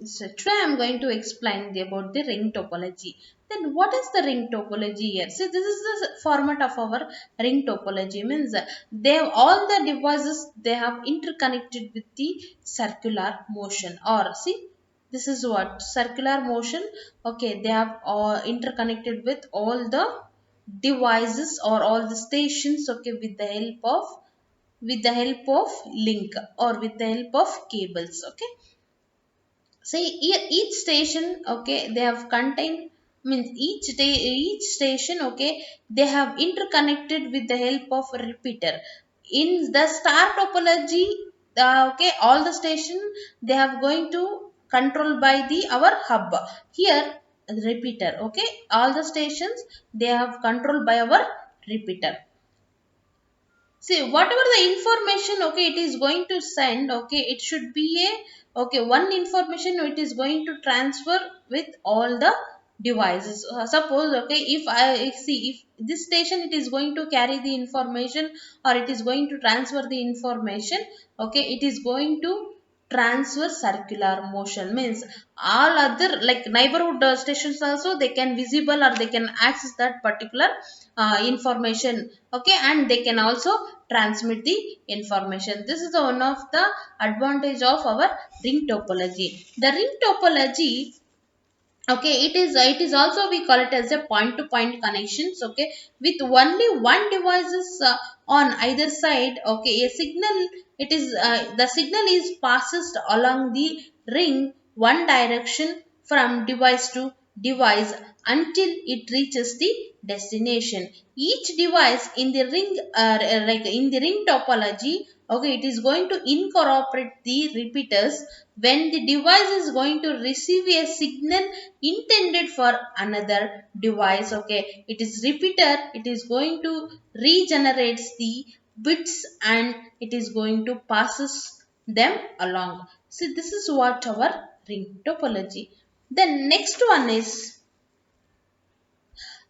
So today I am going to explain about the ring topology. Then what is the ring topology here? See, this is the format of our ring topology. Means they have all the devices they have interconnected with the circular motion. Or see, this is what circular motion. Okay, they have interconnected with all the devices or all the stations. Okay, with the help of link or with the help of cables. Okay, say each station, okay, they have contained, means each station, okay, they have interconnected with the help of a repeater. In the star topology, okay, all the station they have going to control by the our hub. Here the repeater, okay, all the stations they have controlled by our repeater. See, whatever the information, okay, it is going to send, okay, it should be a, okay, one information it is going to transfer with all the devices. Suppose, okay, if I see if this station it is going to carry the information or it is going to transfer the information, okay, it is going to transfer circular motion. Means all other like neighborhood stations also they can visible or they can access that particular information, okay, and they can also transmit the information. This is the one of the advantage of our ring topology. The ring topology, okay, it is also we call it as a point to point connections, okay, with only one devices on either side, okay, a signal, it is the signal is passes along the ring one direction from device to device until it reaches the destination. Each device in the ring, like in the ring topology, okay, it is going to incorporate the repeaters when the device is going to receive a signal intended for another device. Okay, it is repeater, it is going to regenerates the bits and it is going to passes them along. So this is what our ring topology. The next one is,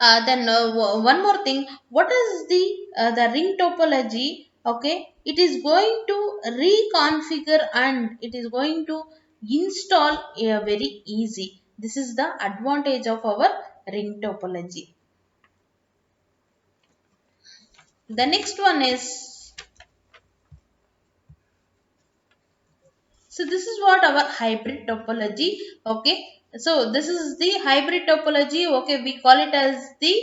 then one more thing, what is the ring topology? Okay, it is going to reconfigure and it is going to install very easy. This is the advantage of our ring topology. The next one is, so this is what our hybrid topology. Okay, so this is the hybrid topology. Okay, we call it as the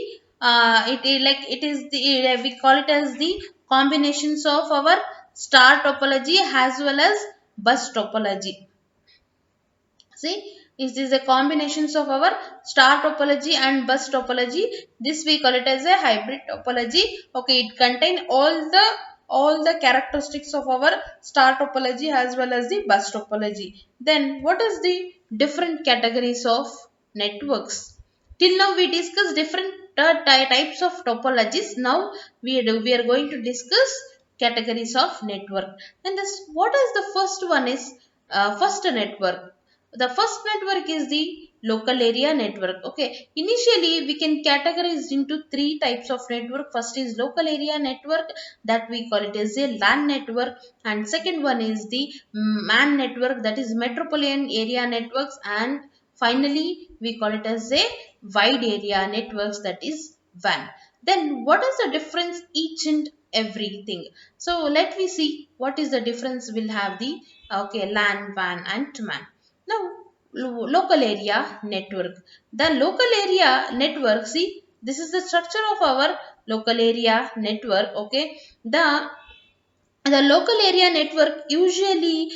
it is the we call it as the combinations of our star topology as well as bus topology. See, is this a combinations of our star topology and bus topology? This we call it as a hybrid topology. Okay, it contain all the characteristics of our star topology as well as the bus topology. Then what is the different categories of networks? Till now we discussed different types of topologies. Now we are going to discuss categories of network. And this, what is the first one is, first network. The first network is the local area network. Okay, initially we can categorize into three types of network. First is local area network, that we call it as a LAN network, and second one is the MAN network, that is metropolitan area networks, and finally we call it as a wide area networks, that is WAN. Then what is the difference each and everything? So let me see what is the difference. Will have the, okay, LAN, WAN and MAN. Now, local area network. The local area network, see, this is the structure of our local area network. Okay, the local area network usually,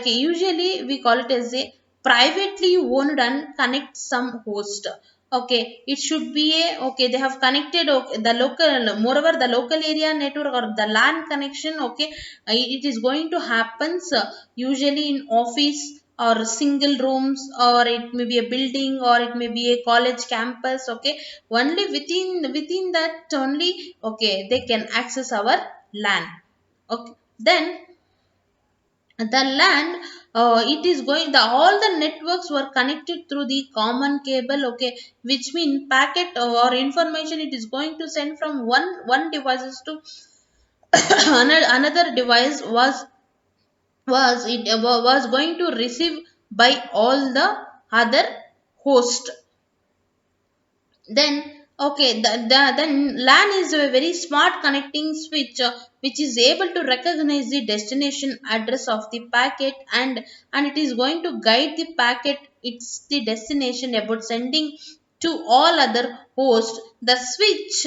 usually we call it as a privately owned and connect some host. Okay, it should be a, okay, they have connected, okay, the local, moreover the local area network or the LAN connection. Okay, it is going to happens usually in office or single rooms, or it may be a building, or it may be a college campus. Okay, only within that only, okay, they can access our LAN. Okay, then the land, it is going, the all the networks were connected through the common cable. Okay, which mean packet or information it is going to send from one devices to another device was going to receive by all the other host. Then okay, then LAN is a very smart connecting switch, which is able to recognize the destination address of the packet, and it is going to guide the packet it's the destination about sending to all other hosts. The switch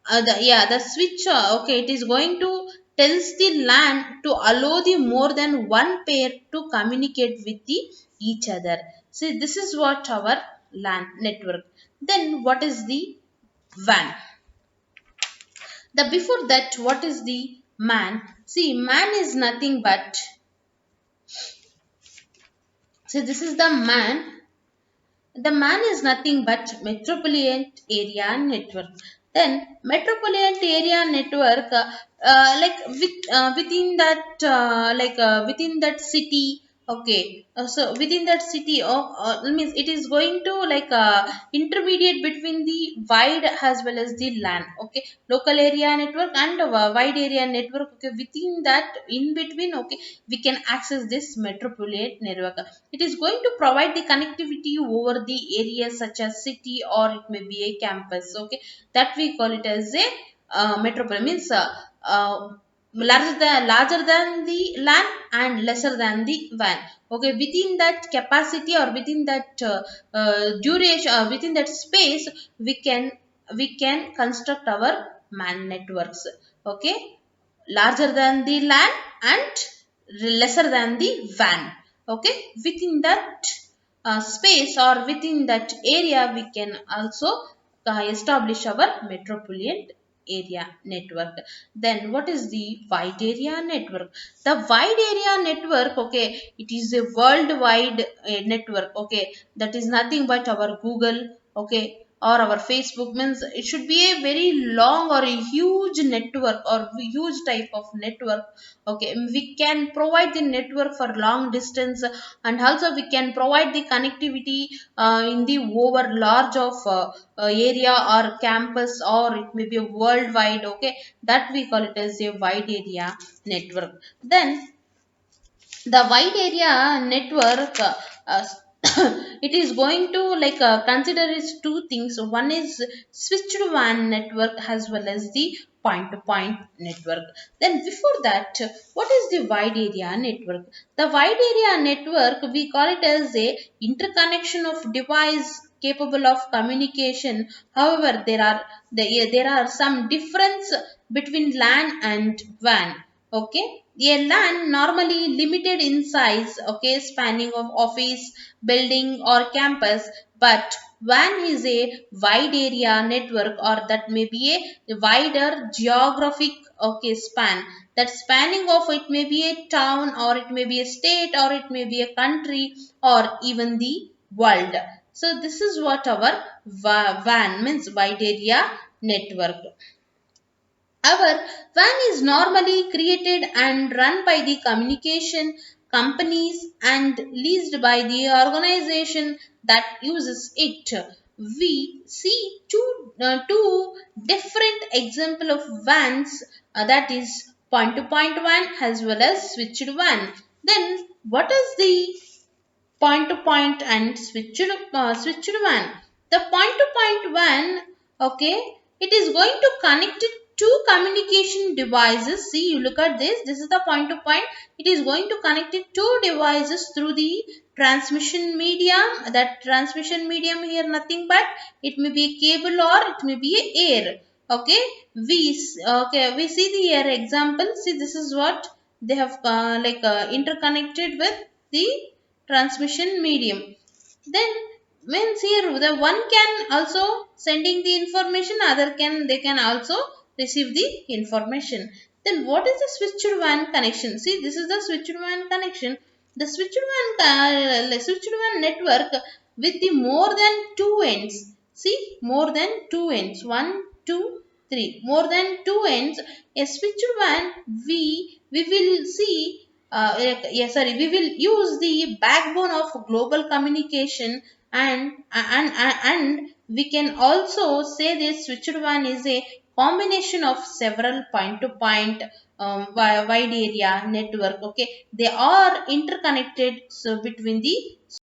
the switch, okay, it is going to tells the LAN to allow the more than one pair to communicate with the each other. See, this is what our LAN network. Then what is the WAN? The before that, what is the MAN? See, MAN is nothing but, see, this is the MAN. The MAN is nothing but metropolitan area network. Then metropolitan area network, within that within that city. Okay, so within that city, means it is going to intermediate between the wide as well as the LAN. Okay, local area network and wide area network. Okay, within that, in between, okay, we can access this metropolitan network. It is going to provide the connectivity over the areas such as city, or it may be a campus. Okay, that we call it as a metropolitan, means larger than the LAN and lesser than the WAN. Okay, within that capacity, or within that duration, or within that space, we can construct our MAN networks. Okay, larger than the LAN and lesser than the WAN. Okay, within that space, or within that area, we can also establish our metropolitan area network. Then what is the wide area network? The wide area network, okay, it is a worldwide network. Okay, that is nothing but our Google, okay, or our Facebook, means it should be a very long or a huge network, or huge type of network. Okay, we can provide the network for long distance, and also we can provide the connectivity in the over large of area or campus, or it may be a worldwide. Okay, that we call it as a wide area network. Then the wide area network, uh, it is going to consider is two things. One is switched WAN network as well as the point to point network. Then before that, what is the wide area network? The wide area network, we call it as a interconnection of device capable of communication. However, there are some difference between LAN and WAN. Okay, a LAN normally limited in size, okay, spanning of office, building or campus, but WAN is a wide area network, or that may be a wider geographic, okay, span. That spanning of, it may be a town, or it may be a state, or it may be a country, or even the world. So this is what our WAN means, wide area network. Our WAN is normally created and run by the communication companies and leased by the organization that uses it. We see two different example of WANs, that is point to point WAN as well as switched WAN. Then what is the point to point and switched WAN? The point to point WAN, okay, it is going to connect it two communication devices. See, you look at this. This is the point to point. It is going to connect it two devices through the transmission medium. That transmission medium here nothing but it may be a cable, or it may be a air. Okay, we see the air example. See, this is what they have interconnected with the transmission medium. Then means here the one can also sending the information, other can, they can also receive the information. Then what is the switched WAN connection? See, this is the switched WAN connection. The switched WAN network with the more than two ends. See, more than two ends. One, two, three. More than two ends. A switched WAN, we will see, we will use the backbone of global communication, and we can also say this switched WAN is a combination of several point to point wide area network. Okay, they are interconnected so between the